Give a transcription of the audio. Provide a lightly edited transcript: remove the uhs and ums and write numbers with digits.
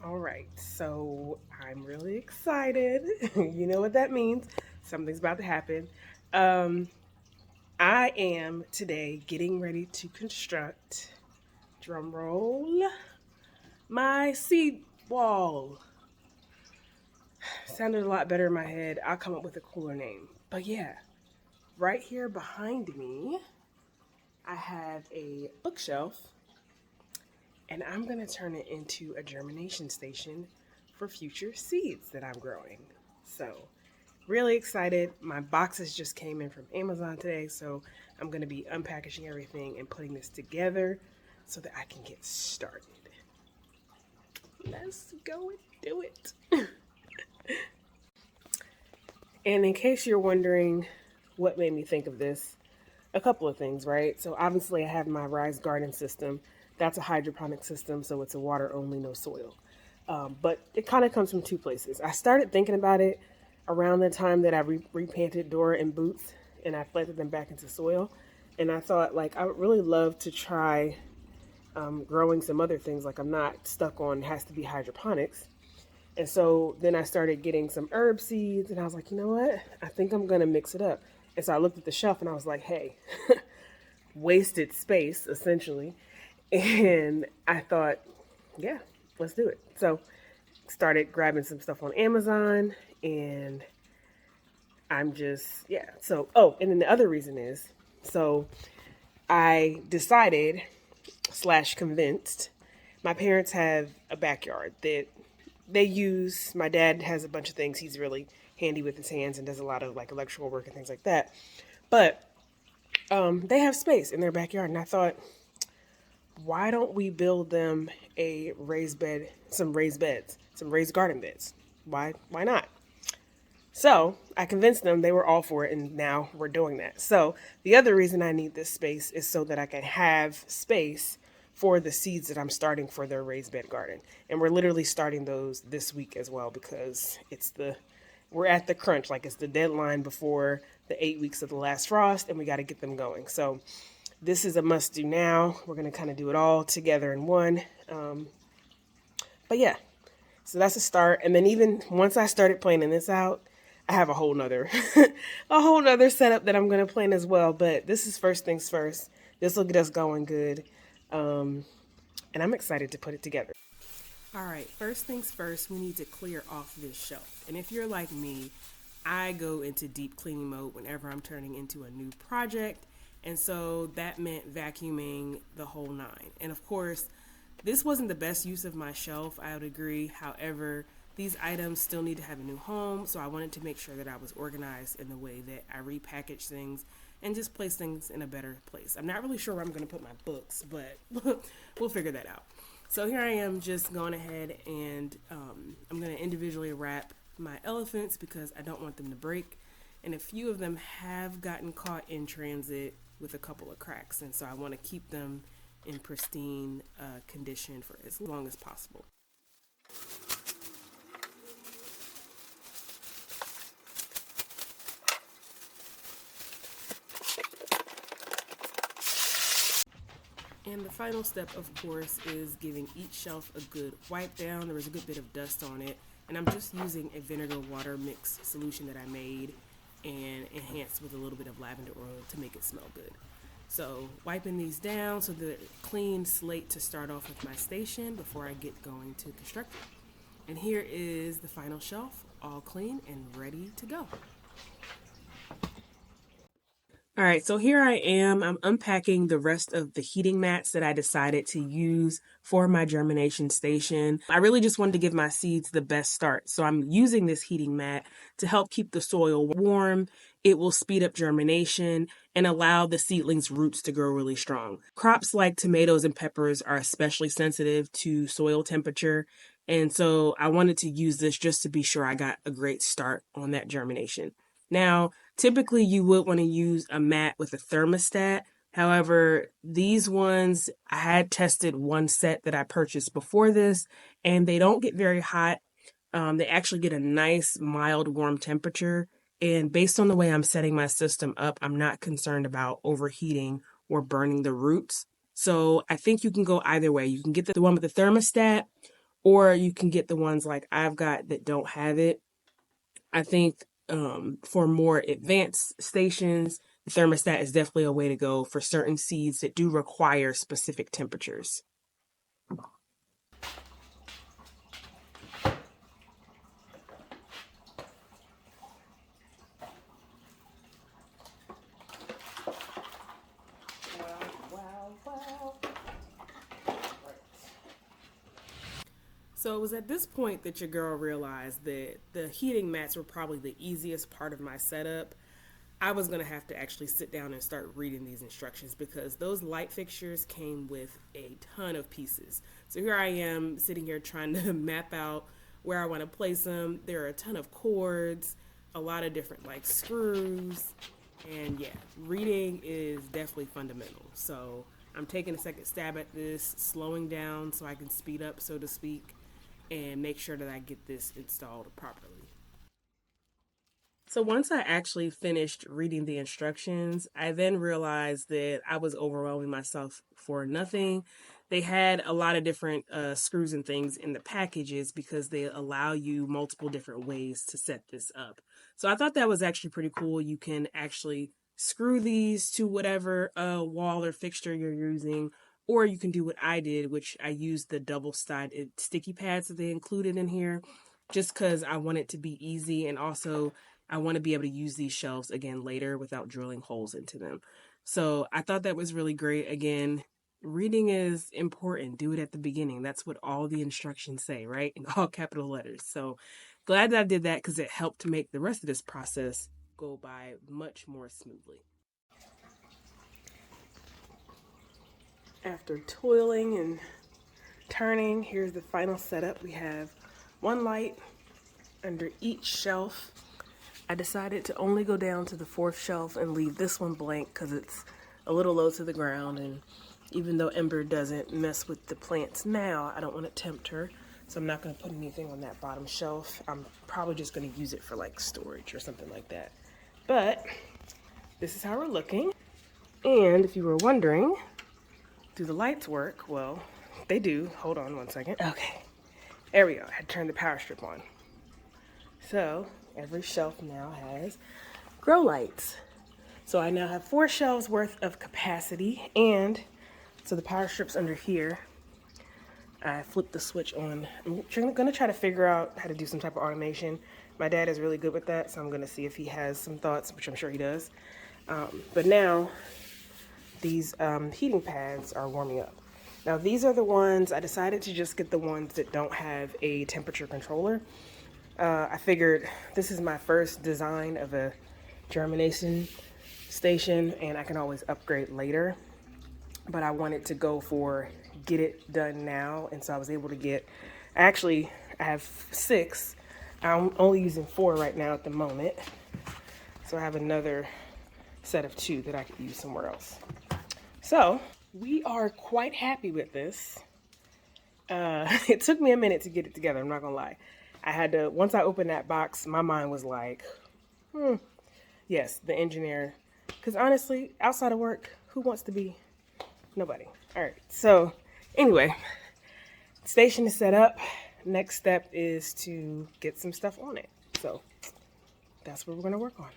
All right, so I'm really excited. You know what that means. Something's about to happen. Um, I am today getting ready to construct, drum roll, my seed wall. Sounded a lot better in my head. I'll come up with a cooler name. But yeah, right here behind me, I have a bookshelf, and I'm going to turn it into a germination station for future seeds that I'm growing. So, really excited. My boxes just came in from Amazon today, so I'm going to be unpackaging everything and putting this together so that I can get started. Let's go and do it. And in case you're wondering what made me think of this, a couple of things, right? So obviously I have my Rise Garden system. That's a hydroponic system, so it's a water only, no soil. But it kind of comes from two places. I started thinking about it around the time that I replanted Dora and Boots, and I planted them back into soil. And I thought, like, I would really love to try growing some other things. Like, I'm not stuck on has to be hydroponics. And so then I started getting some herb seeds, and I was like, you know what? I think I'm going to mix it up. And so I looked at the shelf and I was like, hey, wasted space, essentially. And I thought, yeah, let's do it. So started grabbing some stuff on Amazon, and I'm just, yeah. So, oh, and then the other reason is, so I decided slash convinced, my parents have a backyard that they use. My dad has a bunch of things. He's really handy with his hands and does a lot of like electrical work and things like that. But they have space in their backyard, and I thought, why don't we build them a raised bed, some raised beds, some raised garden beds? Why not? So I convinced them, they were all for it, and now we're doing that. So the other reason I need this space is so that I can have space for the seeds that I'm starting for their raised bed garden. And we're literally starting those this week as well, because we're at the crunch, like it's the deadline before the 8 weeks of the last frost, and we got to get them going. So this is a must do now. We're going to kind of do it all together in one. But yeah, so that's a start. And then even once I started planning this out, I have a whole nother, a whole nother setup that I'm going to plan as well. But this is first things first. This will get us going good. And I'm excited to put it together. All right, first things first, we need to clear off this shelf. And if you're like me, I go into deep cleaning mode whenever I'm turning into a new project. And so that meant vacuuming the whole nine. And of course, this wasn't the best use of my shelf, I would agree. However, these items still need to have a new home, so I wanted to make sure that I was organized in the way that I repackage things and just place things in a better place. I'm not really sure where I'm going to put my books, but we'll figure that out. So here I am just going ahead, and I'm going to individually wrap my elephants because I don't want them to break. And a few of them have gotten caught in transit with a couple of cracks, and so I want to keep them in pristine condition for as long as possible. And the final step, of course, is giving each shelf a good wipe down. There was a good bit of dust on it, and I'm just using a vinegar water mix solution that I made and enhanced with a little bit of lavender oil to make it smell good. So wiping these down so the clean slate to start off with my station before I get going to construct it. And here is the final shelf, all clean and ready to go. All right, so here I am. I'm unpacking the rest of the heating mats that I decided to use for my germination station. I really just wanted to give my seeds the best start. So I'm using this heating mat to help keep the soil warm. It will speed up germination and allow the seedlings' roots to grow really strong. Crops like tomatoes and peppers are especially sensitive to soil temperature. And so I wanted to use this just to be sure I got a great start on that germination. Now, typically you would want to use a mat with a thermostat. However, these ones, I had tested one set that I purchased before this, and they don't get very hot. They actually get a nice, mild, warm temperature. And based on the way I'm setting my system up, I'm not concerned about overheating or burning the roots. So I think you can go either way. You can get the one with the thermostat, or you can get the ones like I've got that don't have it. I think for more advanced stations, the thermostat is definitely a way to go for certain seeds that do require specific temperatures. So it was at this point that your girl realized that the heating mats were probably the easiest part of my setup. I was going to have to actually sit down and start reading these instructions because those light fixtures came with a ton of pieces. So here I am sitting here trying to map out where I want to place them. There are a ton of cords, a lot of different like screws, and yeah, reading is definitely fundamental. So I'm taking a second stab at this, slowing down so I can speed up, so to speak, and make sure that I get this installed properly. So once I actually finished reading the instructions, I then realized that I was overwhelming myself for nothing. They had a lot of different screws and things in the packages because they allow you multiple different ways to set this up. So I thought that was actually pretty cool. You can actually screw these to whatever wall or fixture you're using, or you can do what I did, which I used the double-sided sticky pads that they included in here just because I want it to be easy, and also I want to be able to use these shelves again later without drilling holes into them. So I thought that was really great. Again, reading is important. Do it at the beginning. That's what all the instructions say, right? In all capital letters. So glad that I did that because it helped to make the rest of this process go by much more smoothly. After toiling and turning, here's the final setup. We have one light under each shelf. I decided to only go down to the 4th shelf and leave this one blank because it's a little low to the ground, and even though Ember doesn't mess with the plants now, I don't want to tempt her, so I'm not going to put anything on that bottom shelf. I'm probably just going to use it for like storage or something like that. But this is how we're looking, and if you were wondering, do the lights work? Well, they do. Hold on one second. Okay, there we go. I had turned the power strip on. So every shelf now has grow lights. So I now have 4 shelves worth of capacity, and so the power strip's under here. I flipped the switch on. I'm gonna try to figure out how to do some type of automation. My dad is really good with that, so I'm gonna see if he has some thoughts, which I'm sure he does. But now these heating pads are warming up. Now these are the ones, I decided to just get the ones that don't have a temperature controller. I figured this is my first design of a germination station, and I can always upgrade later, but I wanted to go for get it done now, and so I was able to get, I have 6. I'm only using 4 right now at the moment, so I have another set of 2 that I could use somewhere else. So we are quite happy with this. It took me a minute to get it together, I'm not gonna lie. I had to, once I opened that box, my mind was like, yes, the engineer. Because honestly, outside of work, who wants to be? Nobody. All right. So anyway, station is set up. Next step is to get some stuff on it. So that's what we're going to work on.